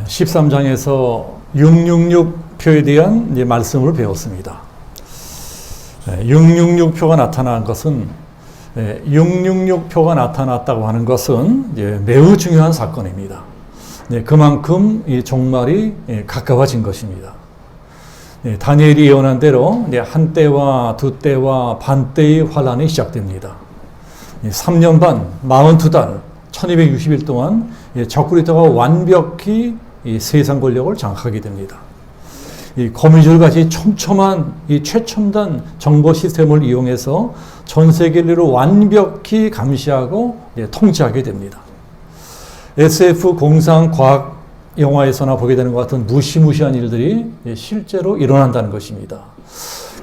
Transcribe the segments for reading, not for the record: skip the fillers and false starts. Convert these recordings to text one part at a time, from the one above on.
13장에서 666표에 대한 이제 말씀을 배웠습니다. 666표가 나타난 것은 666표가 나타났다고 하는 것은 이제 매우 중요한 사건입니다. 그만큼 이 종말이 가까워진 것입니다. 다니엘이 예언한 대로 한 때와 두 때와 반 때의 환란이 시작됩니다. 3년 반, 42달, 1260일 동안 적그리스도가 완벽히 이 세상 권력을 장악하게 됩니다. 이 거미줄같이 촘촘한 이 최첨단 정보 시스템을 이용해서 전 세계를 완벽히 감시하고 통치하게 됩니다. SF 공상 과학 영화에서나 보게 되는 것 같은 무시무시한 일들이 실제로 일어난다는 것입니다.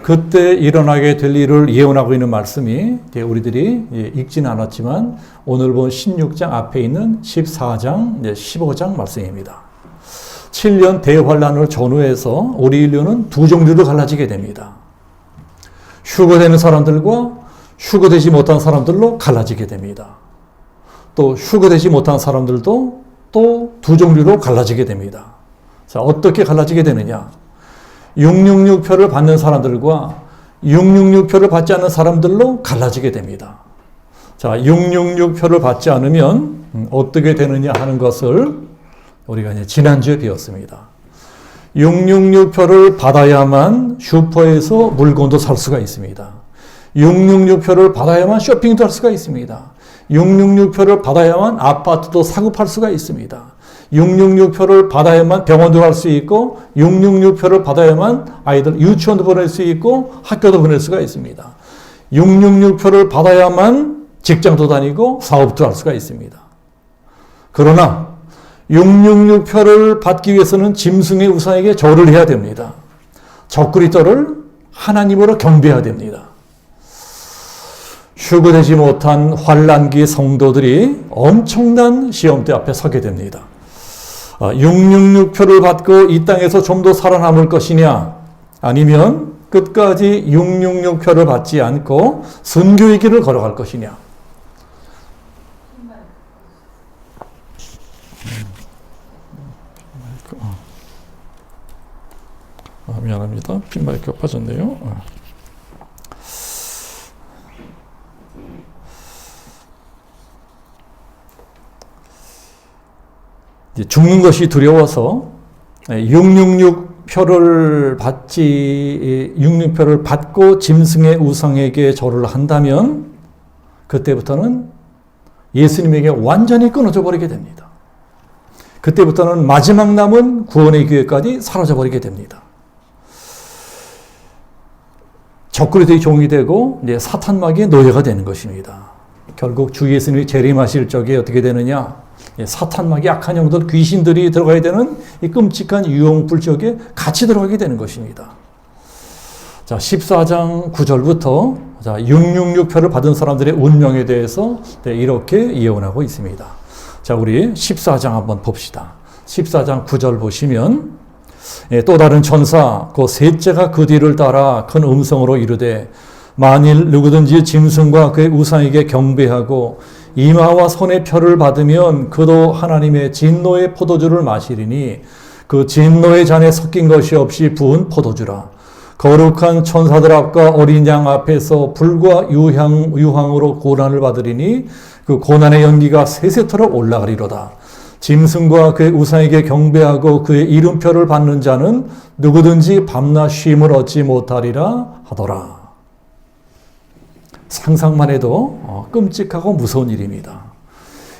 그때 일어나게 될 일을 예언하고 있는 말씀이 우리들이 읽지는 않았지만 오늘 본 16장 앞에 있는 14장, 15장 말씀입니다. 7년 대환란을 전후해서 우리 인류는 두 종류로 갈라지게 됩니다. 휴거되는 사람들과 휴거되지 못한 사람들로 갈라지게 됩니다. 또 휴거되지 못한 사람들도 또 두 종류로 갈라지게 됩니다. 자, 어떻게 갈라지게 되느냐? 666표를 받는 사람들과 666표를 받지 않는 사람들로 갈라지게 됩니다. 자, 666표를 받지 않으면 어떻게 되느냐 하는 것을 우리가 이제 지난주에 배웠습니다. 666표를 받아야만 슈퍼에서 물건도 살 수가 있습니다. 666표를 받아야만 쇼핑도 할 수가 있습니다. 666표를 받아야만 아파트도 사고 팔 수가 있습니다. 666표를 받아야만 병원도 갈 수 있고 666표를 받아야만 아이들 유치원도 보낼 수 있고 학교도 보낼 수가 있습니다. 666표를 받아야만 직장도 다니고 사업도 할 수가 있습니다. 그러나 666표를 받기 위해서는 짐승의 우상에게 절을 해야 됩니다. 적그리스도를 하나님으로 경배해야 됩니다. 휴거되지 못한 환란기 성도들이 엄청난 시험대 앞에 서게 됩니다. 666표를 받고 이 땅에서 좀 더 살아남을 것이냐, 아니면 끝까지 666표를 받지 않고 순교의 길을 걸어갈 것이냐. 미안합니다. 핀 마이크가 빠졌네요. 죽는 것이 두려워서 666표를 받지, 666표를 받고 짐승의 우상에게 절을 한다면 그때부터는 예수님에게 완전히 끊어져 버리게 됩니다. 그때부터는 마지막 남은 구원의 기회까지 사라져 버리게 됩니다. 적그리스도의 종이 되고 사탄마귀의 노예가 되는 것입니다. 결국 주 예수님이 재림하실 적에 어떻게 되느냐? 사탄마귀 악한 영들, 귀신들이 들어가야 되는 이 끔찍한 유형불지역에 같이 들어가게 되는 것입니다. 자, 14장 9절부터 666표를 받은 사람들의 운명에 대해서 이렇게 예언하고 있습니다. 자, 우리 14장 한번 봅시다. 14장 9절 보시면 또 다른 천사 그 셋째가 그 뒤를 따라 큰 음성으로 이르되 만일 누구든지 짐승과 그의 우상에게 경배하고 이마와 손의 표를 받으면 그도 하나님의 진노의 포도주를 마시리니 그 진노의 잔에 섞인 것이 없이 부은 포도주라. 거룩한 천사들 앞과 어린 양 앞에서 불과 유황으로 고난을 받으리니 그 고난의 연기가 세세토록 올라가리로다. 짐승과 그의 우상에게 경배하고 그의 이름표를 받는 자는 누구든지 밤낮 쉼을 얻지 못하리라 하더라. 상상만 해도 끔찍하고 무서운 일입니다.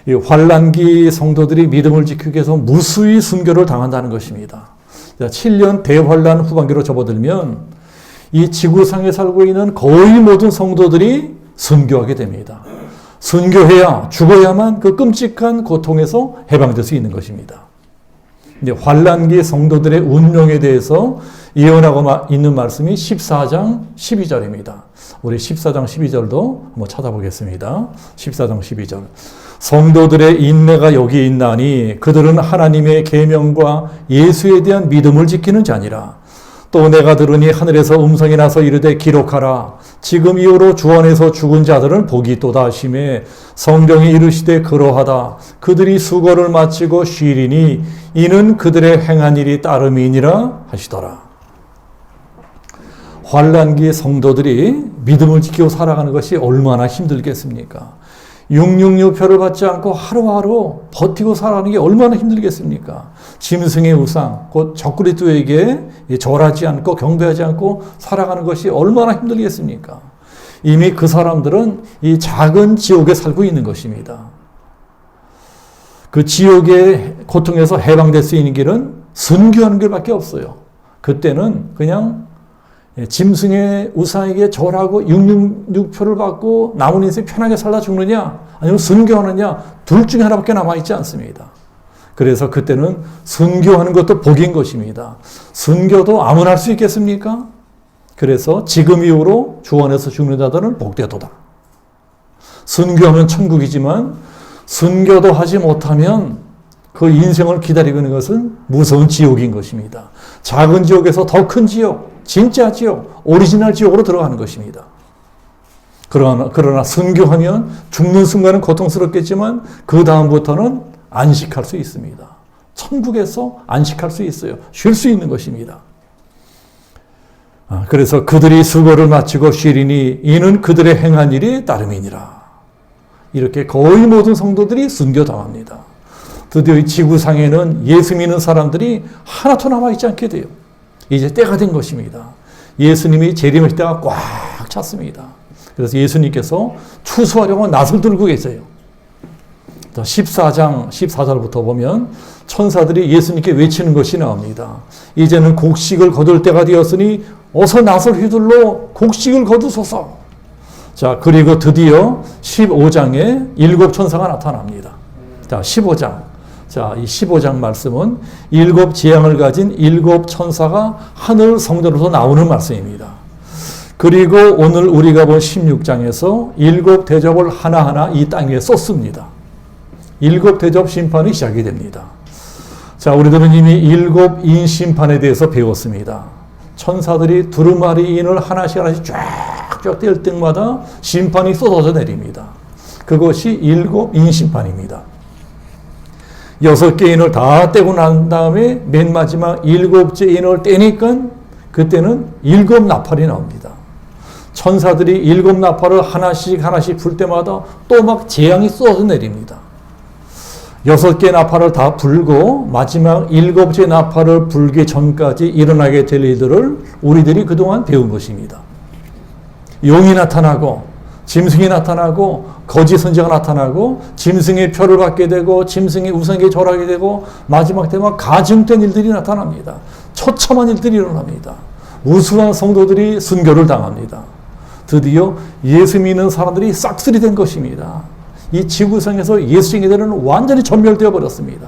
이 환란기 성도들이 믿음을 지키기 위해서 무수히 순교를 당한다는 것입니다. 7년 대환란 후반기로 접어들면 이 지구상에 살고 있는 거의 모든 성도들이 순교하게 됩니다. 순교해야, 죽어야만 그 끔찍한 고통에서 해방될 수 있는 것입니다. 이제 환란기 성도들의 운명에 대해서 예언하고 있는 말씀이 14장 12절입니다. 우리 14장 12절도 한번 찾아보겠습니다. 14장 12절. 성도들의 인내가 여기 있나니 그들은 하나님의 계명과 예수에 대한 믿음을 지키는 자니라. 또 내가 들으니 하늘에서 음성이 나서 이르되 기록하라. 지금 이후로 주 안에서 죽은 자들은 복이 있도다 하시매 성경이 이르시되 그러하다. 그들이 수고를 마치고 쉬리니 이는 그들의 행한 일이 따름이니라 하시더라. 환난기의 성도들이 믿음을 지키고 살아가는 것이 얼마나 힘들겠습니까? 666표를 받지 않고 하루하루 버티고 살아가는 게 얼마나 힘들겠습니까? 짐승의 우상, 곧 적그리스도에게 절하지 않고 경배하지 않고 살아가는 것이 얼마나 힘들겠습니까? 이미 그 사람들은 이 작은 지옥에 살고 있는 것입니다. 그 지옥의 고통에서 해방될 수 있는 길은 순교하는 길밖에 없어요. 그때는 그냥 짐승의 우상에게 절하고 666표를 받고 남은 인생 편하게 살다 죽느냐 아니면 순교하느냐 둘 중에 하나밖에 남아있지 않습니다. 그래서 그때는 순교하는 것도 복인 것입니다. 순교도 아무나 할 수 있겠습니까? 그래서 지금 이후로 주 안에서 죽는 자들은 복되도다. 순교하면 천국이지만 순교도 하지 못하면 그 인생을 기다리고 있는 것은 무서운 지옥인 것입니다. 작은 지옥에서 더 큰 지옥, 진짜 지옥, 오리지널 지옥으로 들어가는 것입니다. 그러나 순교하면 죽는 순간은 고통스럽겠지만 그 다음부터는 안식할 수 있습니다. 천국에서 안식할 수 있어요. 쉴 수 있는 것입니다. 그래서 그들이 수고를 마치고 쉬리니 이는 그들의 행한 일이 따름이니라. 이렇게 거의 모든 성도들이 순교당합니다. 드디어 이 지구상에는 예수 믿는 사람들이 하나도 남아있지 않게 돼요. 이제 때가 된 것입니다. 예수님이 재림의 때가 꽉 찼습니다. 그래서 예수님께서 추수하려고 낫을 들고 계세요. 14장 14절부터 보면 천사들이 예수님께 외치는 것이 나옵니다. 이제는 곡식을 거둘 때가 되었으니 어서 낫을 휘둘러 곡식을 거두소서. 자, 그리고 드디어 15장에 7 천사가 나타납니다. 자, 15장. 자, 이 15장 말씀은 7 재앙을 가진 7 천사가 하늘 성전으로서 나오는 말씀입니다. 그리고 오늘 우리가 본 16장에서 7 대접을 하나하나 이 땅 위에 쏟습니다. 7 대접 심판이 시작이 됩니다. 자, 우리들은 이미 7 인 심판에 대해서 배웠습니다. 천사들이 두루마리 인을 하나씩 쫙쫙 뗄 때마다 심판이 쏟아져 내립니다. 그것이 7 인 심판입니다. 6개 인을 다 떼고 난 다음에 맨 마지막 7째 인을 떼니까 그때는 7 나팔이 나옵니다. 천사들이 7 나팔을 하나씩 불 때마다 또 막 재앙이 쏟아져 내립니다. 6개 나팔을 다 불고 마지막 7째 나팔을 불기 전까지 일어나게 될 일들을 우리들이 그동안 배운 것입니다. 용이 나타나고 짐승이 나타나고 거짓 선지자가 나타나고 짐승의 표를 받게 되고 짐승의 우상에게 절하게 되고 마지막 때만 가증된 일들이 나타납니다. 처참한 일들이 일어납니다. 우수한 성도들이 순교를 당합니다. 드디어 예수 믿는 사람들이 싹쓸이 된 것입니다. 이 지구상에서 예수 신자들은 완전히 전멸되어 버렸습니다.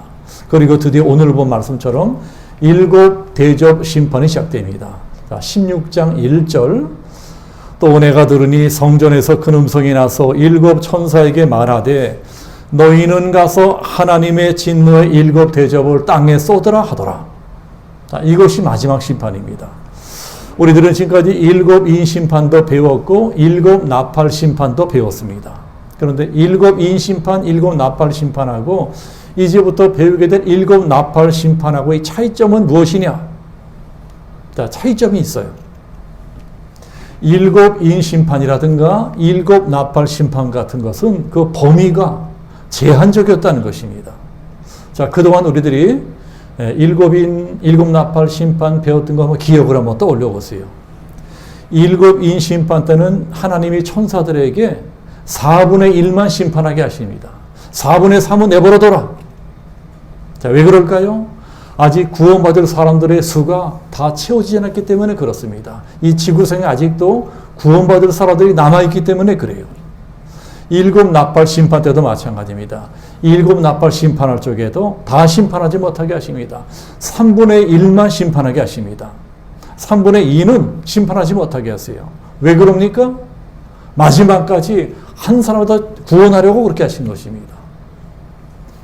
그리고 드디어 오늘 본 말씀처럼 7 대접 심판이 시작됩니다. 16장 1절 또 내가 들으니 성전에서 큰 음성이 나서 7 천사에게 말하되 너희는 가서 하나님의 진노의 7 대접을 땅에 쏟으라 하더라. 이것이 마지막 심판입니다. 우리들은 지금까지 7 인 심판도 배웠고 7 나팔 심판도 배웠습니다. 그런데 7 인 심판, 7 나팔 심판하고 이제부터 배우게 될 7 나팔 심판하고의 차이점은 무엇이냐? 자, 차이점이 있어요. 7 인 심판이라든가 7 나팔 심판 같은 것은 그 범위가 제한적이었다는 것입니다. 자, 그동안 우리들이 7 나팔 심판 배웠던 거 한번 기억을 한번 떠올려 보세요. 7 인 심판 때는 하나님이 천사들에게 4분의 1만 심판하게 하십니다. 4분의 3은 내버려둬라. 자, 왜 그럴까요? 아직 구원받을 사람들의 수가 다 채워지지 않았기 때문에 그렇습니다. 이 지구상에 아직도 구원받을 사람들이 남아있기 때문에 그래요. 7 나팔 심판 때도 마찬가지입니다. 7 나팔 심판할 쪽에도 다 심판하지 못하게 하십니다. 3분의 1만 심판하게 하십니다. 3분의 2는 심판하지 못하게 하세요. 왜 그럽니까? 마지막까지 한 사람을 다 구원하려고 그렇게 하신 것입니다.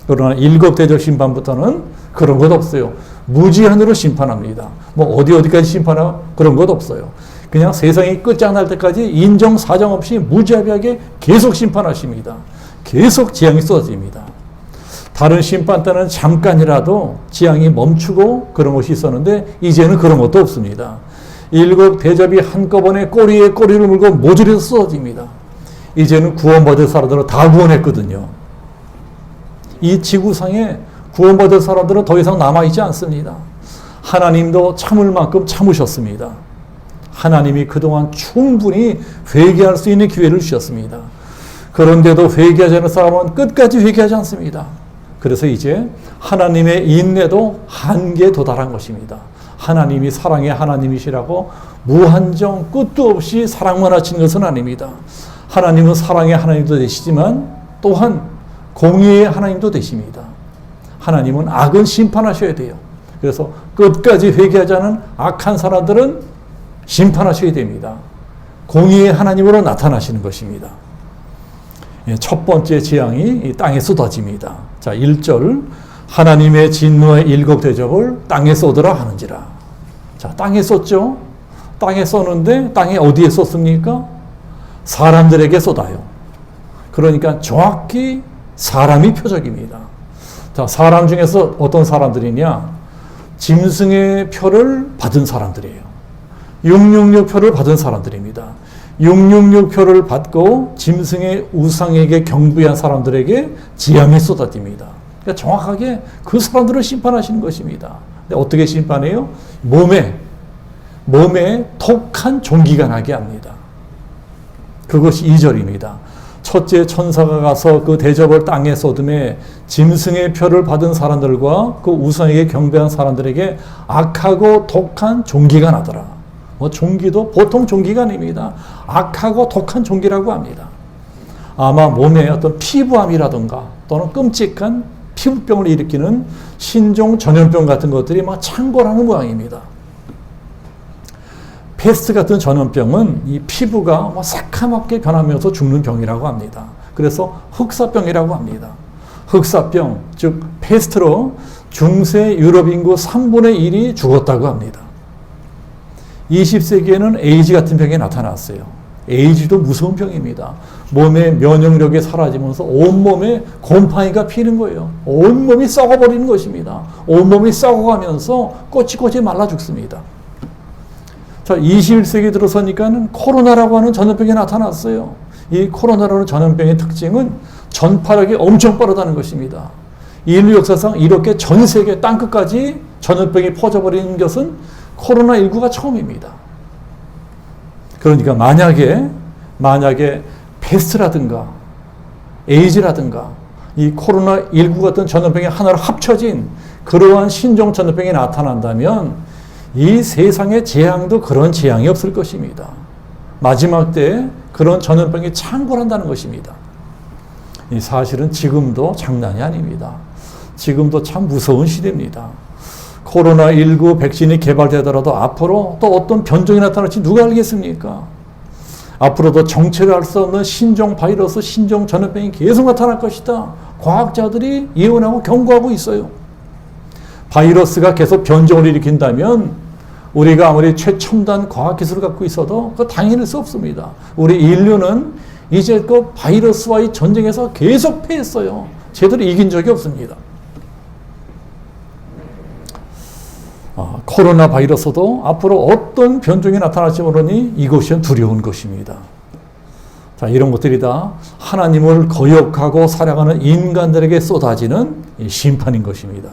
그러나 일곱 대접 심판부터는 그런 것 없어요. 무제한으로 심판합니다. 뭐 어디까지 심판하고 그런 것 없어요. 그냥 세상이 끝장날 때까지 인정 사정 없이 무자비하게 계속 심판하십니다. 계속 재앙이 쏟아집니다. 다른 심판 때는 잠깐이라도 재앙이 멈추고 그런 것이 있었는데 이제는 그런 것도 없습니다. 일곱 대접이 한꺼번에 꼬리에 꼬리를 물고 모조리로 쏟아집니다. 이제는 구원받을 사람들은 다 구원했거든요. 이 지구상에 구원받을 사람들은 더 이상 남아있지 않습니다. 하나님도 참을 만큼 참으셨습니다. 하나님이 그동안 충분히 회개할 수 있는 기회를 주셨습니다. 그런데도 회개하지 않은 사람은 끝까지 회개하지 않습니다. 그래서 이제 하나님의 인내도 한계에 도달한 것입니다. 하나님이 사랑의 하나님이시라고 무한정 끝도 없이 사랑만 하시는 것은 아닙니다. 하나님은 사랑의 하나님도 되시지만 또한 공의의 하나님도 되십니다. 하나님은 악은 심판하셔야 돼요. 그래서 끝까지 회개하지 않은 악한 사람들은 심판하셔야 됩니다. 공의의 하나님으로 나타나시는 것입니다. 첫 번째 재앙이 이 땅에 쏟아집니다. 자, 1절 하나님의 진노의 일곱 대접을 땅에 쏟으라 하는지라. 자, 땅에 쏟죠. 땅에 쏟는데 땅에 어디에 쏟습니까? 사람들에게 쏟아요. 그러니까 정확히 사람이 표적입니다. 자, 사람 중에서 어떤 사람들이냐? 짐승의 표를 받은 사람들이에요. 666표를 받은 사람들입니다. 666표를 받고 짐승의 우상에게 경배한 사람들에게 재앙이 쏟아집니다. 그러니까 정확하게 그 사람들을 심판하시는 것입니다. 근데 어떻게 심판해요? 몸에 독한 종기가 나게 합니다. 그것이 2절입니다. 첫째 천사가 가서 그 대접을 땅에 쏟음에 짐승의 표를 받은 사람들과 그 우상에게 경배한 사람들에게 악하고 독한 종기가 나더라. 뭐 종기도 보통 종기가 아닙니다. 악하고 독한 종기라고 합니다. 아마 몸에 어떤 피부암이라든가 또는 끔찍한 피부병을 일으키는 신종 전염병 같은 것들이 막 창궐하는 모양입니다. 패스트 같은 전염병은 이 피부가 막 새카맣게 변하면서 죽는 병이라고 합니다. 그래서 흑사병이라고 합니다. 흑사병, 즉 패스트로 중세 유럽 인구 3분의 1이 죽었다고 합니다. 20세기에는 에이즈 같은 병이 나타났어요. 에이즈도 무서운 병입니다. 몸의 면역력이 사라지면서 온몸에 곰팡이가 피는 거예요. 온몸이 썩어버리는 것입니다. 온몸이 썩어가면서 꼬치꼬치 말라 죽습니다. 자, 21세기 들어서니까는 코로나라고 하는 전염병이 나타났어요. 이 코로나라는 전염병의 특징은 전파력이 엄청 빠르다는 것입니다. 인류 역사상 이렇게 전 세계 땅끝까지 전염병이 퍼져버리는 것은 코로나19가 처음입니다. 그러니까 만약에 패스트라든가 에이즈라든가 이 코로나19 같은 전염병이 하나로 합쳐진 그러한 신종 전염병이 나타난다면 이 세상의 재앙도 그런 재앙이 없을 것입니다. 마지막 때에 그런 전염병이 창궐한다는 것입니다. 이 사실은 지금도 장난이 아닙니다. 지금도 참 무서운 시대입니다. 코로나19 백신이 개발되더라도 앞으로 또 어떤 변종이 나타날지 누가 알겠습니까? 앞으로도 정체를 알 수 없는 신종 바이러스, 신종 전염병이 계속 나타날 것이다. 과학자들이 예언하고 경고하고 있어요. 바이러스가 계속 변종을 일으킨다면 우리가 아무리 최첨단 과학기술을 갖고 있어도 그거 당해낼 수 없습니다. 우리 인류는 이제 그 바이러스와의 전쟁에서 계속 패했어요. 제대로 이긴 적이 없습니다. 코로나 바이러스도 앞으로 어떤 변종이 나타날지 모르니 이것이 두려운 것입니다. 자, 이런 것들이 다 하나님을 거역하고 살아가는 인간들에게 쏟아지는 심판인 것입니다.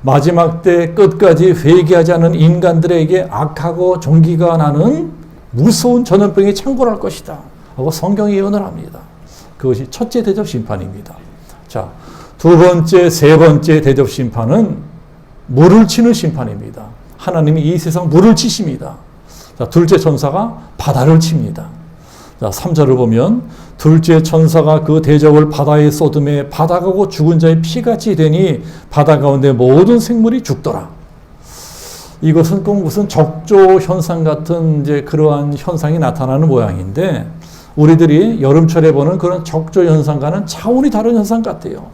마지막 때 끝까지 회개하지 않은 인간들에게 악하고 종기가 나는 무서운 전염병이 창궐할 것이다 하고 성경이 예언을 합니다. 그것이 첫째 대접 심판입니다. 자, 두 번째, 세 번째 대접 심판은 물을 치는 심판입니다. 하나님이 이 세상 물을 치십니다. 자, 둘째 천사가 바다를 칩니다. 자, 3절을 보면 둘째 천사가 그 대접을 바다에 쏟음에 바다가 곧 죽은 자의 피같이 되니 바다 가운데 모든 생물이 죽더라. 이것은 꼭 무슨 적조 현상 같은 이제 그러한 현상이 나타나는 모양인데 우리들이 여름철에 보는 그런 적조 현상과는 차원이 다른 현상 같아요.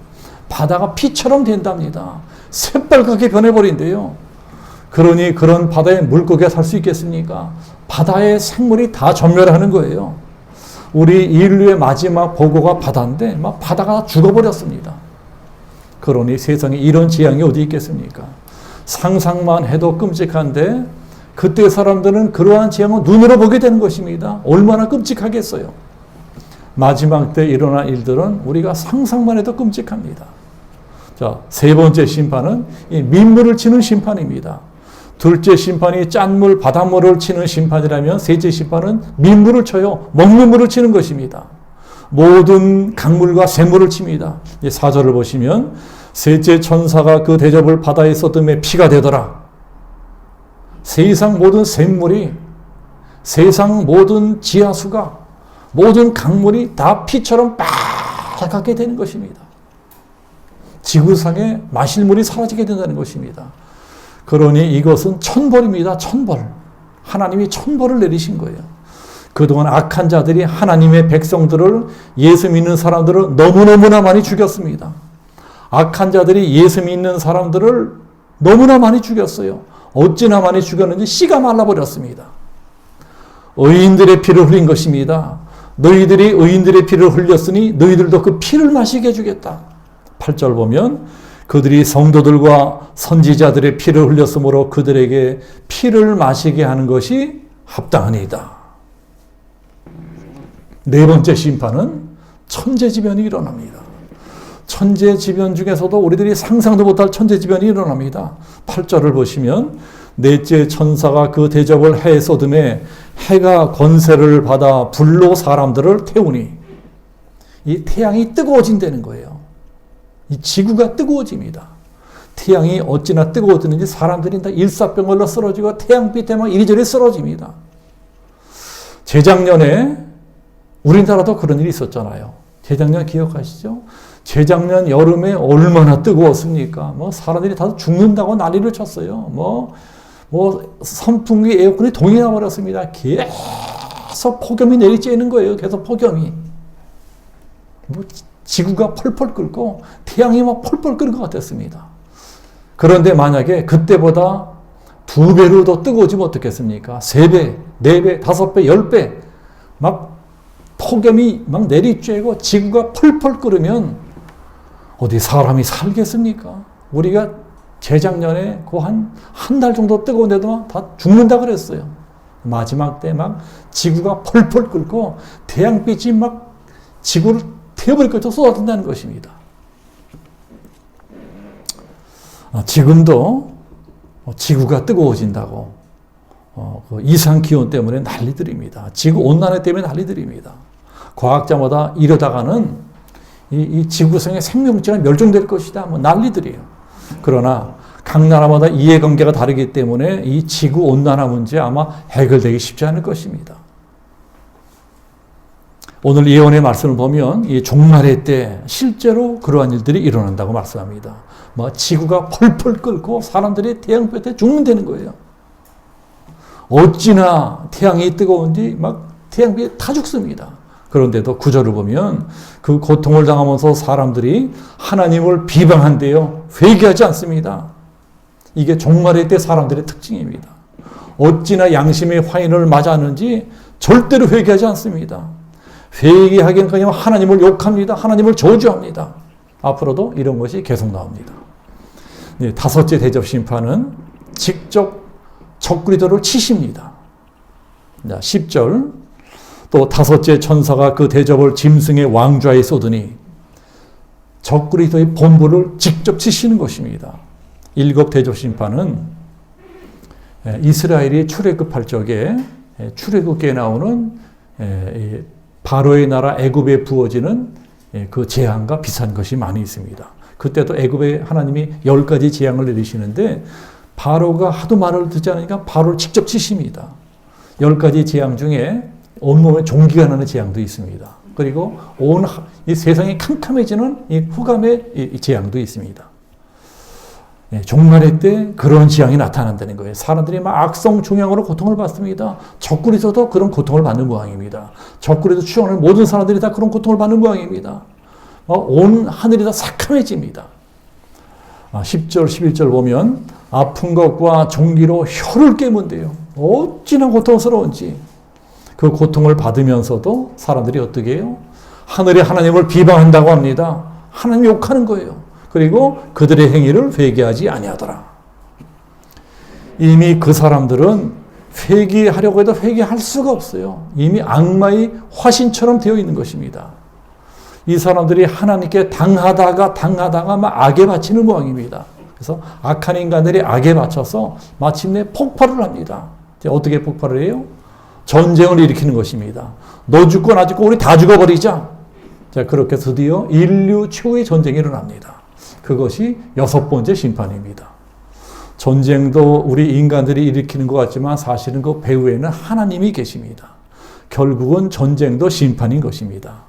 바다가 피처럼 된답니다. 새빨갛게 변해버린대요. 그러니 그런 바다에 물고기가 살 수 있겠습니까? 바다의 생물이 다 전멸하는 거예요. 우리 인류의 마지막 보고가 바다인데 막 바다가 죽어버렸습니다. 그러니 세상에 이런 재앙이 어디 있겠습니까? 상상만 해도 끔찍한데 그때 사람들은 그러한 재앙을 눈으로 보게 되는 것입니다. 얼마나 끔찍하겠어요. 마지막 때 일어날 일들은 우리가 상상만 해도 끔찍합니다. 자, 세 번째 심판은 이 민물을 치는 심판입니다. 둘째 심판이 짠물, 바닷물을 치는 심판이라면 셋째 심판은 민물을 쳐요. 먹는 물을 치는 것입니다. 모든 강물과 샘물을 칩니다. 4절을 보시면 셋째 천사가 그 대접을 바다에 쏟음에 피가 되더라. 세상 모든 샘물이, 세상 모든 지하수가, 모든 강물이 다 피처럼 빨갛게 되는 것입니다. 지구상에 마실 물이 사라지게 된다는 것입니다. 그러니 이것은 천벌입니다. 천벌. 하나님이 천벌을 내리신 거예요. 그동안 악한 자들이 하나님의 백성들을, 예수 믿는 사람들을 너무너무나 많이 죽였습니다. 악한 자들이 예수 믿는 사람들을 너무나 많이 죽였어요. 어찌나 많이 죽였는지 씨가 말라버렸습니다. 의인들의 피를 흘린 것입니다. 너희들이 의인들의 피를 흘렸으니 너희들도 그 피를 마시게 해주겠다. 8절 보면 그들이 성도들과 선지자들의 피를 흘렸으므로 그들에게 피를 마시게 하는 것이 합당하니이다. 네 번째 심판은 천재지변이 일어납니다. 천재지변 중에서도 우리들이 상상도 못할 천재지변이 일어납니다. 8절을 보시면 넷째 천사가 그 대접을 해에 쏟음에 해가 권세를 받아 불로 사람들을 태우니, 이 태양이 뜨거워진다는 거예요. 이 지구가 뜨거워집니다. 태양이 어찌나 뜨거워지는지 사람들이 다 일사병을로 쓰러지고 태양빛 때문에 이리저리 쓰러집니다. 재작년에 우리나라도 그런 일이 있었잖아요. 재작년 기억하시죠? 재작년 여름에 얼마나 뜨거웠습니까? 사람들이 다 죽는다고 난리를 쳤어요. 선풍기, 에어컨이 동이 나버렸습니다. 계속 폭염이 내리쬐는 거예요. 계속 폭염이. 지구가 펄펄 끓고 태양이 막 펄펄 끓는 것 같았습니다. 그런데 만약에 그때보다 2배로 더 뜨거워지면 어떻겠습니까? 3배, 4배, 5배, 10배 막 폭염이 막 내리쬐고 지구가 펄펄 끓으면 어디 사람이 살겠습니까? 우리가 재작년에 그 한 달 정도 뜨거운데도 다 죽는다 그랬어요. 마지막 때 막 지구가 펄펄 끓고 태양빛이 막 지구를 태워버릴 것처럼 쏟아진다는 것입니다. 지금도 지구가 뜨거워진다고 그 이상기온 때문에 난리들입니다. 지구온난화 때문에 난리들입니다. 과학자마다 이러다가는 이 지구상의 생명체가 멸종될 것이다. 난리들이에요. 그러나 각 나라마다 이해관계가 다르기 때문에 이 지구온난화 문제 아마 해결되기 쉽지 않을 것입니다. 오늘 예언의 말씀을 보면 이 종말의 때 실제로 그러한 일들이 일어난다고 말씀합니다. 지구가 펄펄 끓고 사람들이 태양볕에 죽는다는 거예요. 어찌나 태양이 뜨거운지 막 태양빛에 타 죽습니다. 그런데도 구절을 보면 그 고통을 당하면서 사람들이 하나님을 비방한대요. 회개하지 않습니다. 이게 종말의 때 사람들의 특징입니다. 어찌나 양심의 화인을 맞았는지 절대로 회개하지 않습니다. 회개하기는커녕 하나님을 욕합니다. 하나님을 저주합니다. 앞으로도 이런 것이 계속 나옵니다. 네, 다섯째 대접 심판은 직접 적그리스도를 치십니다. 10절 또 다섯째 천사가 그 대접을 짐승의 왕좌에 쏟으니 적그리스도의 본부를 직접 치시는 것입니다. 일곱 대접 심판은 이스라엘이 출애굽할 적에 출애굽기에 나오는 바로의 나라 애굽에 부어지는 그 재앙과 비슷한 것이 많이 있습니다. 그때도 애굽에 하나님이 10가지 재앙을 내리시는데 바로가 하도 말을 듣지 않으니까 바로를 직접 치십니다. 10가지 재앙 중에 온몸에 종기가 나는 재앙도 있습니다. 그리고 온 이 세상이 캄캄해지는 이 흑암의 이 재앙도 있습니다. 종말의 때 그런 재앙이 나타난다는 거예요. 사람들이 막 악성 종양으로 고통을 받습니다. 적그리스도도 그런 고통을 받는 모양입니다. 적그리스도 추앙하는 모든 사람들이 다 그런 고통을 받는 모양입니다. 온 하늘이 다 새카매집니다. 10절, 11절 보면 아픈 것과 종기로 혀를 깨문대요. 어찌나 고통스러운지. 그 고통을 받으면서도 사람들이 어떻게 해요? 하늘의 하나님을 비방한다고 합니다. 하나님 욕하는 거예요. 그리고 그들의 행위를 회개하지 아니하더라. 이미 그 사람들은 회개하려고 해도 회개할 수가 없어요. 이미 악마의 화신처럼 되어 있는 것입니다. 이 사람들이 하나님께 당하다가 막 악에 바치는 모양입니다. 그래서 악한 인간들이 악에 바쳐서 마침내 폭발을 합니다. 어떻게 폭발을 해요? 전쟁을 일으키는 것입니다. 너 죽고 나 죽고 우리 다 죽어버리자. 자, 그렇게 드디어 인류 최후의 전쟁이 일어납니다. 그것이 6번째 심판입니다. 전쟁도 우리 인간들이 일으키는 것 같지만 사실은 그 배후에는 하나님이 계십니다. 결국은 전쟁도 심판인 것입니다.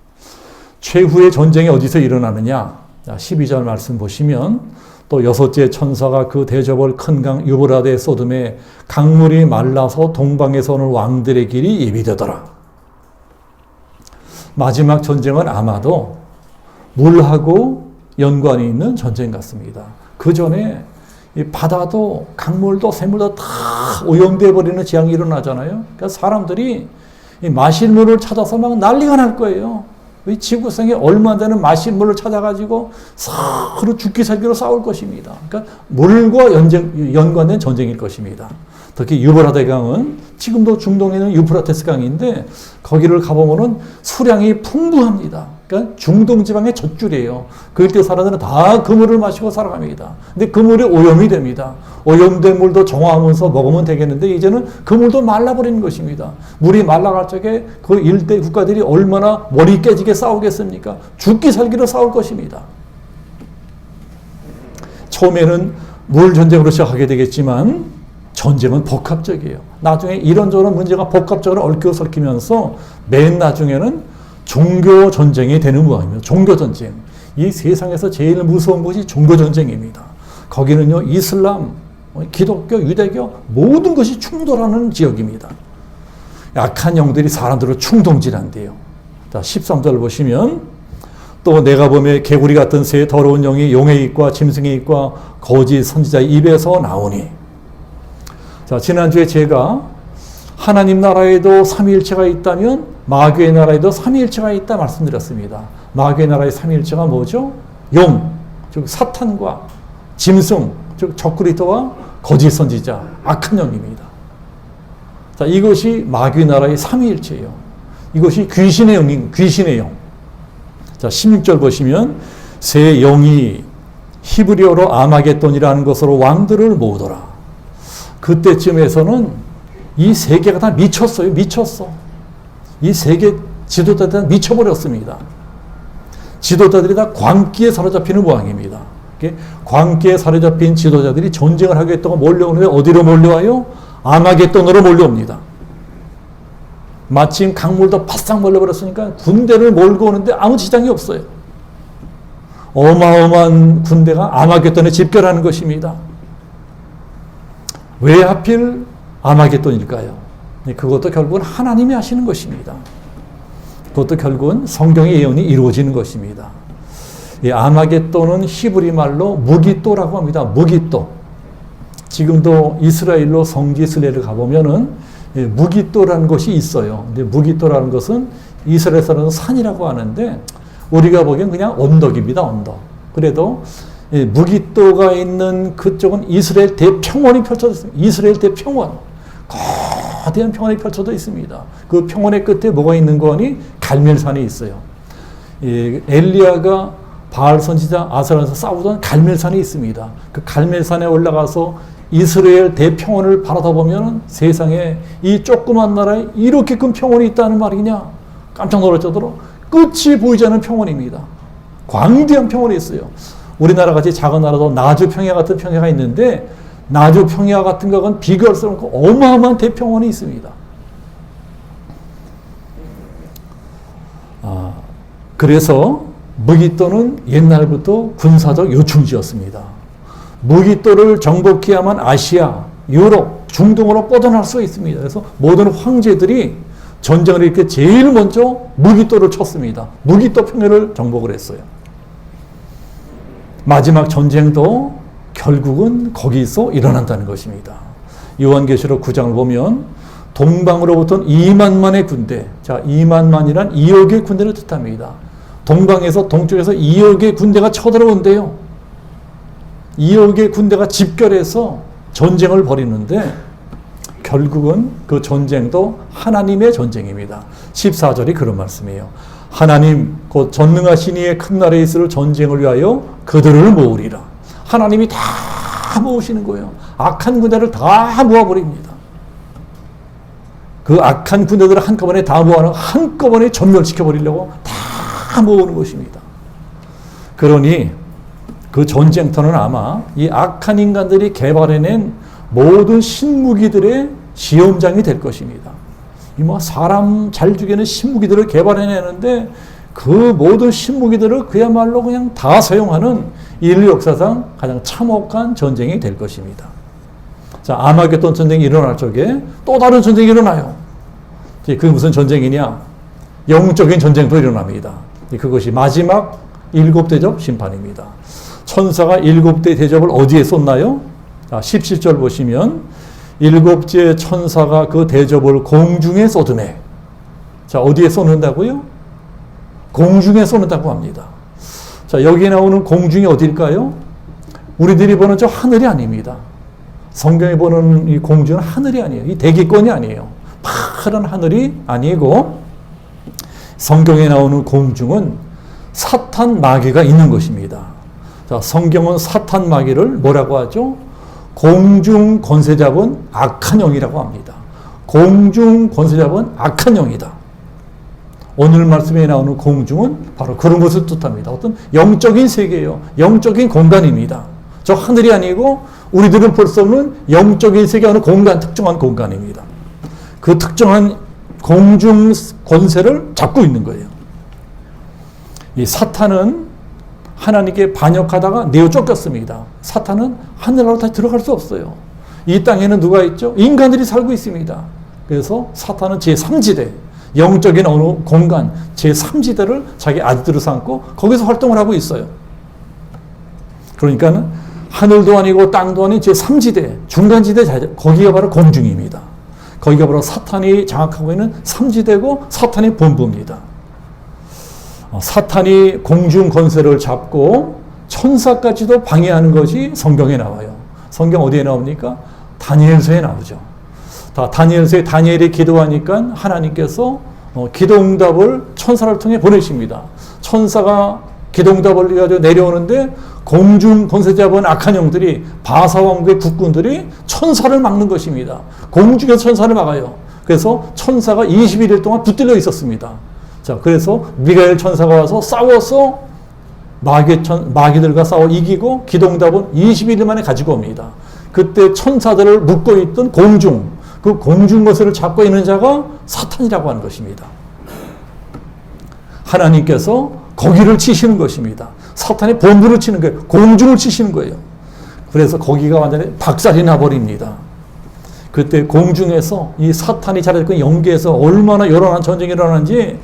최후의 전쟁이 어디서 일어나느냐? 12절 말씀 보시면 또 6째 천사가 그 대저벌 큰 강 유브라데 소돔에 강물이 말라서 동방에서 오는 왕들의 길이 예비되더라. 마지막 전쟁은 아마도 물하고 연관이 있는 전쟁 같습니다. 그 전에 이 바다도 강물도 샘물도 다 오염되어 버리는 재앙이 일어나잖아요. 그러니까 사람들이 이 마실 물을 찾아서 막 난리가 날 거예요. 이 지구상에 얼마 안 되는 마실 물을 찾아가지고 서로 죽기 살기로 싸울 것입니다. 그러니까 물과 연관된 전쟁일 것입니다. 특히 유브라데 강은 지금도 중동에 있는 유프라테스 강인데 거기를 가보면은 수량이 풍부합니다. 그러니까 중동 지방의 젖줄이에요. 그때 사람들은 다 그 물을 마시고 살아갑니다. 근데 그 물이 오염이 됩니다. 오염된 물도 정화하면서 먹으면 되겠는데 이제는 그 물도 말라버리는 것입니다. 물이 말라갈 적에 그 일대 국가들이 얼마나 머리 깨지게 싸우겠습니까? 죽기 살기로 싸울 것입니다. 처음에는 물 전쟁으로 시작하게 되겠지만 전쟁은 복합적이에요. 나중에 이런저런 문제가 복합적으로 얽혀설키면서 맨 나중에는 종교 전쟁이 되는 모양입니다. 종교 전쟁. 이 세상에서 제일 무서운 것이 종교 전쟁입니다. 거기는요, 이슬람, 기독교, 유대교 모든 것이 충돌하는 지역입니다. 약한 영들이 사람들을 충동질한대요. 자, 13절 보시면 또 내가 보매 개구리 같은 새 더러운 영이 용의 입과 짐승의 입과 거짓 선지자의 입에서 나오니. 자, 지난주에 제가 하나님 나라에도 삼위일체가 있다면 마귀의 나라에도 삼위일체가 있다 말씀드렸습니다. 마귀의 나라의 삼위일체가 뭐죠? 용, 즉 사탄과 짐승, 즉 적그리스도와 거짓 선지자, 악한 영입니다. 자, 이것이 마귀의 나라의 삼위일체예요. 이것이 귀신의 영인 귀신의 영. 자, 16절 보시면 새 영이 히브리어로 아마겟돈이라는 것으로 왕들을 모으더라. 그때쯤에서는 이 세계가 다 미쳤어요. 미쳤어. 이 세계 지도자들이 다 미쳐버렸습니다. 지도자들이 다 광기에 사로잡히는 모양입니다. 광기에 사로잡힌 지도자들이 전쟁을 하겠다고 몰려오는데 어디로 몰려와요? 아마겟돈으로 몰려옵니다. 마침 강물도 바싹 몰려버렸으니까 군대를 몰고 오는데 아무 지장이 없어요. 어마어마한 군대가 아마겟돈에 집결하는 것입니다. 왜 하필 아마겟돈일까요? 그것도 결국은 하나님이 하시는 것입니다. 그것도 결국은 성경의 예언이 이루어지는 것입니다. 이 아마겟돈은 히브리 말로 무기또라고 합니다. 무기또. 지금도 이스라엘로 성지 순례를 가보면은 무기또라는 것이 있어요. 근데 무기또라는 것은 이스라엘 사람은 산이라고 하는데 우리가 보기엔 그냥 언덕입니다. 언덕. 그래도 무기또가 있는 그쪽은 이스라엘 대평원이 펼쳐져 있습니다. 이스라엘 대평원. 거대한 평원이 펼쳐져 있습니다. 그 평원의 끝에 뭐가 있는 거니? 갈멜산이 있어요. 엘리야가 바알 선지자 아사라에서 싸우던 갈멜산이 있습니다. 그 갈멜산에 올라가서 이스라엘 대평원을 바라다보면 세상에 이 조그만 나라에 이렇게 큰 평원이 있다는 말이냐? 깜짝 놀랄 정도로 끝이 보이지 않는 평원입니다. 광대한 평원이 있어요. 우리나라 같이 작은 나라도 나주 평야 같은 평야가 있는데 나주 평야 같은 것은 비교할 수 없고 어마어마한 대평원이 있습니다. 그래서 무기또는 옛날부터 군사적 요충지였습니다. 무기또를 정복해야만 아시아, 유럽, 중동으로 뻗어날 수 있습니다. 그래서 모든 황제들이 전쟁을 이렇게 제일 먼저 무기또를 쳤습니다. 무기또 평야를 정복을 했어요. 마지막 전쟁도 결국은 거기서 일어난다는 것입니다. 요한계시록 9장을 보면 동방으로부터 2만만의 군대, 자 2만만이란 2억의 군대를 뜻합니다. 동방에서 동쪽에서 2억의 군대가 쳐들어온대요. 2억의 군대가 집결해서 전쟁을 벌이는데 결국은 그 전쟁도 하나님의 전쟁입니다. 14절이 그런 말씀이에요. 하나님 곧 전능하신 이의 큰 나라에 있을 전쟁을 위하여 그들을 모으리라. 하나님이 다 모으시는 거예요. 악한 군대를 다 모아버립니다. 그 악한 군대들을 한꺼번에 다 모아서 한꺼번에 전멸시켜버리려고 다 모으는 것입니다. 그러니 그 전쟁터는 아마 이 악한 인간들이 개발해낸 모든 신무기들의 시험장이 될 것입니다. 이 뭐 사람 잘 죽이는 신무기들을 개발해내는데 그 모든 신무기들을 그야말로 그냥 다 사용하는 인류 역사상 가장 참혹한 전쟁이 될 것입니다. 자, 아마겟돈 전쟁이 일어날 적에 또 다른 전쟁이 일어나요. 그게 무슨 전쟁이냐? 영적인 전쟁도 일어납니다. 그것이 마지막 7대접 심판입니다. 천사가 7대 대접을 어디에 쏟나요? 자, 17절 보시면 7째 천사가 그 대접을 공중에 쏟으매. 자, 어디에 쏟는다고요? 공중에 쏟는다고 합니다. 자, 여기 나오는 공중이 어딜까요? 우리들이 보는 저 하늘이 아닙니다. 성경에 보는 이 공중은 하늘이 아니에요. 이 대기권이 아니에요. 파란 하늘이 아니고 성경에 나오는 공중은 사탄 마귀가 있는 것입니다. 자, 성경은 사탄 마귀를 뭐라고 하죠? 공중 권세 잡은 악한 영이라고 합니다. 공중 권세 잡은 악한 영이다. 오늘 말씀에 나오는 공중은 바로 그런 것을 뜻합니다. 어떤 영적인 세계예요. 영적인 공간입니다. 저 하늘이 아니고 우리들은 볼 수 없는 영적인 세계 어느 공간, 특정한 공간입니다. 그 특정한 공중 권세를 잡고 있는 거예요. 이 사탄은 하나님께 반역하다가 내어 쫓겼습니다. 사탄은 하늘나라로 다시 들어갈 수 없어요. 이 땅에는 누가 있죠? 인간들이 살고 있습니다. 그래서 사탄은 제3지대, 영적인 어느 공간, 제3지대를 자기 아들로 삼고 거기서 활동을 하고 있어요. 그러니까 하늘도 아니고 땅도 아닌 제3지대, 중간지대, 거기가 바로 공중입니다. 거기가 바로 사탄이 장악하고 있는 3지대고 사탄의 본부입니다. 사탄이 공중 권세를 잡고 천사까지도 방해하는 것이 성경에 나와요. 성경 어디에 나옵니까? 다니엘서에 나오죠. 다니엘서에 다니엘이 기도하니까 하나님께서 기도응답을 천사를 통해 보내십니다. 천사가 기도응답을 가지고 내려오는데 공중 권세 잡은 악한 영들이 바사왕국의 국군들이 천사를 막는 것입니다. 공중에서 천사를 막아요. 그래서 천사가 21일 동안 붙들려 있었습니다. 자, 그래서 미가엘 천사가 와서 싸워서 마귀들과 싸워 이기고 기도응답은 21일 만에 가지고 옵니다. 그때 천사들을 묶고 있던 공중, 그 공중 것을 잡고 있는 자가 사탄이라고 하는 것입니다. 하나님께서 거기를 치시는 것입니다. 사탄의 본부를 치는 거예요. 공중을 치시는 거예요. 그래서 거기가 완전히 박살이 나버립니다. 그때 공중에서 이 사탄이 차려진 영계에서 얼마나 요란한 전쟁이 일어나는지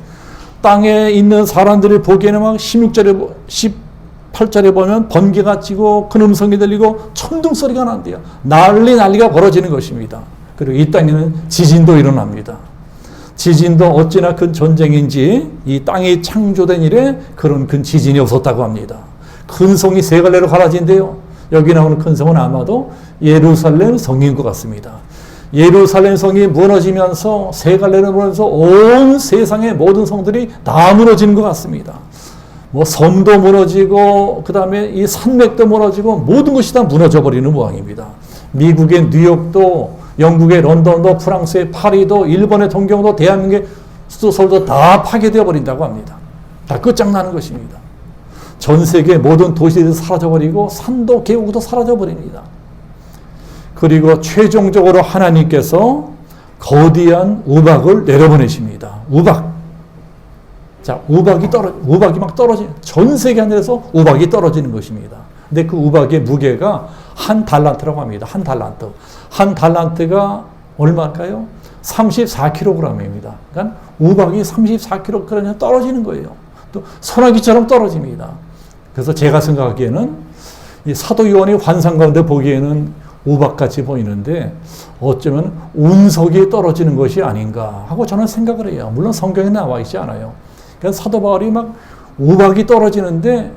땅에 있는 사람들이 보기에는 막 18절에 보면 번개가 치고 큰 음성이 들리고 천둥 소리가 난대요. 난리가 벌어지는 것입니다. 그리고 이 땅에는 지진도 일어납니다. 지진도 어찌나 큰 전쟁인지 이 땅이 창조된 이래 그런 큰 지진이 없었다고 합니다. 큰 성이 세 갈래로 갈라진대요. 여기 나오는 큰 성은 아마도 예루살렘 성인 것 같습니다. 예루살렘 성이 무너지면서 세 갈래로 무너져서 온 세상의 모든 성들이 다 무너지는 것 같습니다. 뭐 섬도 무너지고 그 다음에 이 산맥도 무너지고 모든 것이 다 무너져 버리는 모양입니다. 미국의 뉴욕도, 영국의 런던도, 프랑스의 파리도, 일본의 동경도, 대한민국의 수도 서울도 다 파괴되어 버린다고 합니다. 다 끝장나는 것입니다. 전 세계 모든 도시들이 사라져 버리고 산도 계곡도 사라져 버립니다. 그리고 최종적으로 하나님께서 거대한 우박을 내려보내십니다. 우박. 자, 우박이 막 떨어지는, 전 세계 하늘에서 우박이 떨어지는 것입니다. 근데 그 우박의 무게가 한 달란트라고 합니다. 한 달란트. 한 달란트가 얼마일까요? 34kg입니다. 그러니까 우박이 34kg 떨어지는 거예요. 또 소나기처럼 떨어집니다. 그래서 제가 생각하기에는 이 사도 요한이 환상 가운데 보기에는 우박같이 보이는데 어쩌면 운석이 떨어지는 것이 아닌가 하고 저는 생각을 해요. 물론 성경에 나와 있지 않아요. 그래서 사도 바울이 막 우박이 떨어지는데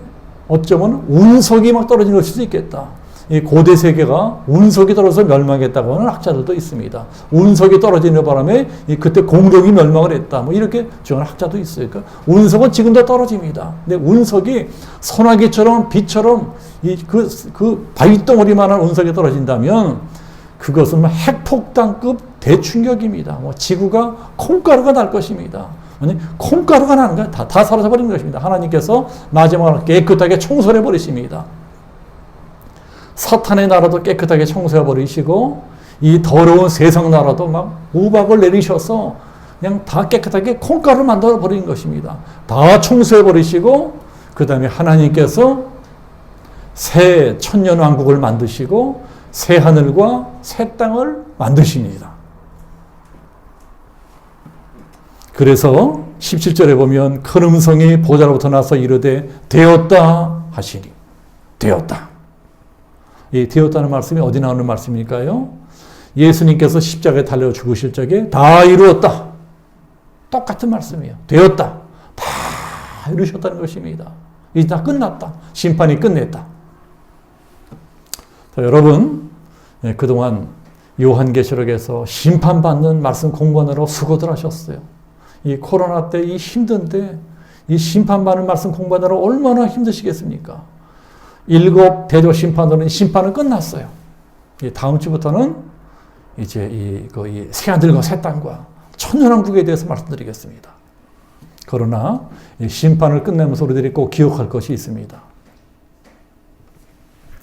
어쩌면 운석이 막 떨어지는 것일 수도 있겠다. 이 고대 세계가 운석이 떨어져서 멸망했다고 하는 학자들도 있습니다. 운석이 떨어지는 바람에 그때 공룡이 멸망을 했다. 뭐 이렇게 주장하는 학자도 있어요. 그러니까 운석은 지금도 떨어집니다. 근데 운석이 소나기처럼 빛처럼 그 바위덩어리만한 운석이 떨어진다면 그것은 핵폭탄급 대충격입니다. 뭐 지구가 콩가루가 날 것입니다. 아니 콩가루가 나는 거야. 다 사라져버리는 것입니다. 하나님께서 마지막으로 깨끗하게 청소해 버리십니다. 사탄의 나라도 깨끗하게 청소해 버리시고 이 더러운 세상 나라도 막 우박을 내리셔서 그냥 다 깨끗하게 콩가루를 만들어 버리는 것입니다. 다 청소해 버리시고 그 다음에 하나님께서 새 천년왕국을 만드시고 새 하늘과 새 땅을 만드십니다. 그래서 17절에 보면 큰 음성이 보좌로부터 나서 이르되 되었다 하시니 되었다. 이 되었다는 말씀이 어디 나오는 말씀일까요? 예수님께서 십자가에 달려 죽으실 적에 다 이루었다. 똑같은 말씀이에요. 되었다. 다 이루셨다는 것입니다. 이제 다 끝났다. 심판이 끝냈다. 자, 여러분 그동안 요한계시록에서 심판받는 말씀 공부하느라 수고들 하셨어요. 이 코로나 때 이 힘든 때 이 심판받는 말씀 공부하느라 얼마나 힘드시겠습니까? 7 대조 심판으로는 심판은 끝났어요. 다음 주부터는 이제 이 새하늘과 새 땅과 천년왕국에 대해서 말씀드리겠습니다. 그러나 이 심판을 끝내면서 우리들이 꼭 기억할 것이 있습니다.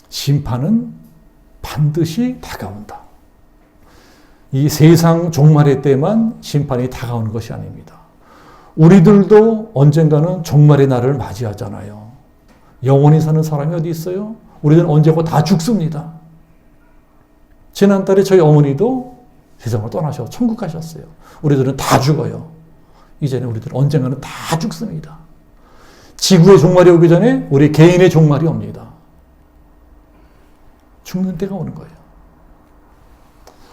심판은 반드시 다가온다. 이 세상 종말의 때만 심판이 다가오는 것이 아닙니다. 우리들도 언젠가는 종말의 날을 맞이하잖아요. 영원히 사는 사람이 어디 있어요? 우리들은 언제고 다 죽습니다. 지난달에 저희 어머니도 세상을 떠나셔서 천국 가셨어요. 우리들은 다 죽어요. 이제는 우리들은 언젠가는 다 죽습니다. 지구의 종말이 오기 전에 우리 개인의 종말이 옵니다. 죽는 때가 오는 거예요.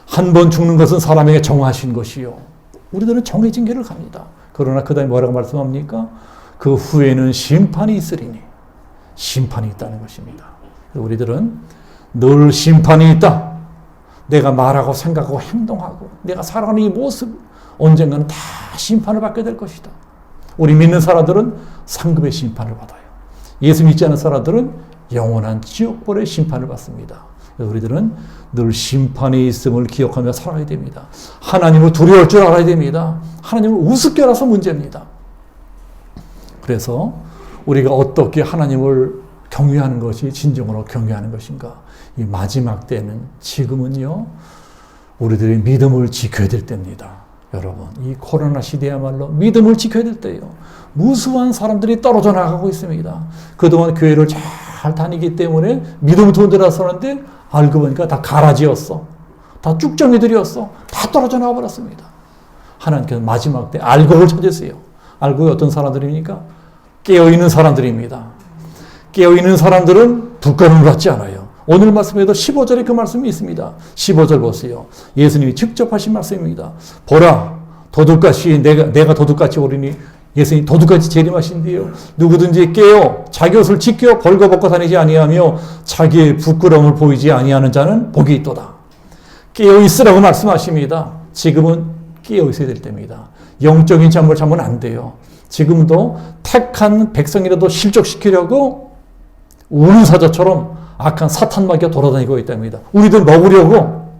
한 번 죽는 것은 사람에게 정하신 것이요. 우리들은 정해진 길을 갑니다. 그러나 그 다음에 뭐라고 말씀합니까? 그 후에는 심판이 있으리니. 심판이 있다는 것입니다. 우리들은 늘 심판이 있다. 내가 말하고 생각하고 행동하고 내가 살아가는 이 모습 언젠가는 다 심판을 받게 될 것이다. 우리 믿는 사람들은 상급의 심판을 받아요. 예수 믿지 않는 사람들은 영원한 지옥벌의 심판을 받습니다. 그래서 우리들은 늘 심판이 있음을 기억하며 살아야 됩니다. 하나님을 두려워할 줄 알아야 됩니다. 하나님을 우습게 알아서 문제입니다. 그래서 우리가 어떻게 하나님을 경외하는 것이 진정으로 경외하는 것인가? 이 마지막 때는 지금은요, 우리들이 믿음을 지켜야 될 때입니다. 여러분, 이 코로나 시대야말로 믿음을 지켜야 될 때예요. 무수한 사람들이 떨어져 나가고 있습니다. 그동안 교회를 잘 다니기 때문에 믿음을 돈 들어서는데 알고 보니까 다 가라지였어. 다 쭉정이들이었어. 다 떨어져 나가 버렸습니다. 하나님께서 마지막 때 알곡을 찾으세요. 알곡이 어떤 사람들입니까? 깨어있는 사람들입니다. 깨어있는 사람들은 부끄러움을 갖지 않아요. 오늘 말씀에도 15절에 그 말씀이 있습니다. 15절 보세요. 예수님이 직접 하신 말씀입니다. 보라, 도둑같이 내가 도둑같이 오리니 예수님이 도둑같이 재림하신대요. 누구든지 깨어 자기 옷을 지켜 벌거벗고 다니지 아니하며 자기의 부끄러움을 보이지 아니하는 자는 복이 있도다. 깨어 있으라고 말씀하십니다. 지금은 깨어 있어야 될 때입니다. 영적인 잠을 자면 안 돼요. 지금도 택한 백성이라도 실족시키려고 우는 사자처럼 악한 사탄마귀가 돌아다니고 있답니다. 우리들 먹으려고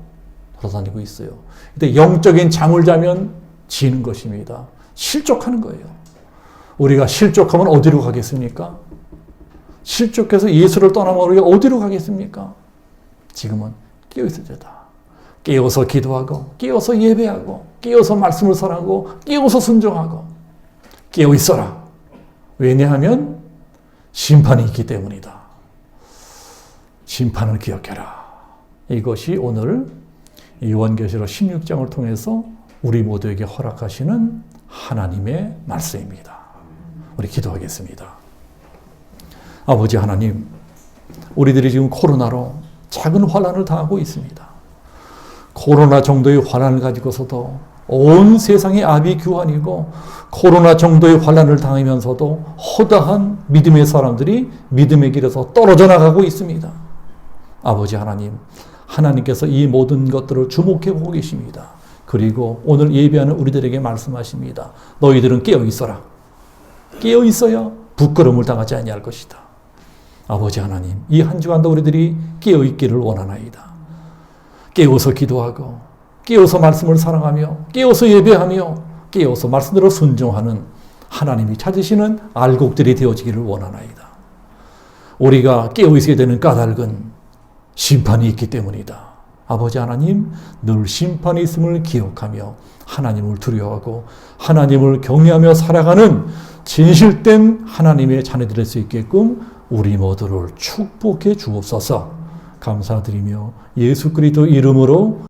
돌아다니고 있어요. 근데 영적인 잠을 자면 지는 것입니다. 실족하는 거예요. 우리가 실족하면 어디로 가겠습니까? 실족해서 예수를 떠나면 우리가 어디로 가겠습니까? 지금은 깨어 있어야 되다. 깨어서 기도하고, 깨어서 예배하고, 깨어서 말씀을 전하고, 깨어서 순종하고, 깨어 있어라. 왜냐하면 심판이 있기 때문이다. 심판을 기억해라. 이것이 오늘 요한계시록 16장을 통해서 우리 모두에게 허락하시는 하나님의 말씀입니다. 우리 기도하겠습니다. 아버지 하나님, 우리들이 지금 코로나로 작은 환난을 당하고 있습니다. 코로나 정도의 환난을 가지고서도 온 세상이 아비규환이고 코로나 정도의 환난을 당하면서도 허다한 믿음의 사람들이 믿음의 길에서 떨어져 나가고 있습니다. 아버지 하나님, 하나님께서 이 모든 것들을 주목해 보고 계십니다. 그리고 오늘 예배하는 우리들에게 말씀하십니다. 너희들은 깨어 있어라. 깨어 있어야 부끄러움을 당하지 아니할 것이다. 아버지 하나님, 이 한 주간도 우리들이 깨어 있기를 원하나이다. 깨어서 기도하고 깨어서 말씀을 사랑하며 깨어서 예배하며 깨어서 말씀대로 순종하는 하나님이 찾으시는 알곡들이 되어지기를 원하나이다. 우리가 깨어 있어야 되는 까닭은 심판이 있기 때문이다. 아버지 하나님, 늘 심판이 있음을 기억하며 하나님을 두려워하고 하나님을 경외하며 살아가는 진실된 하나님의 자녀들 될 수 있게끔 우리 모두를 축복해 주옵소서. 감사드리며 예수 그리스도 이름으로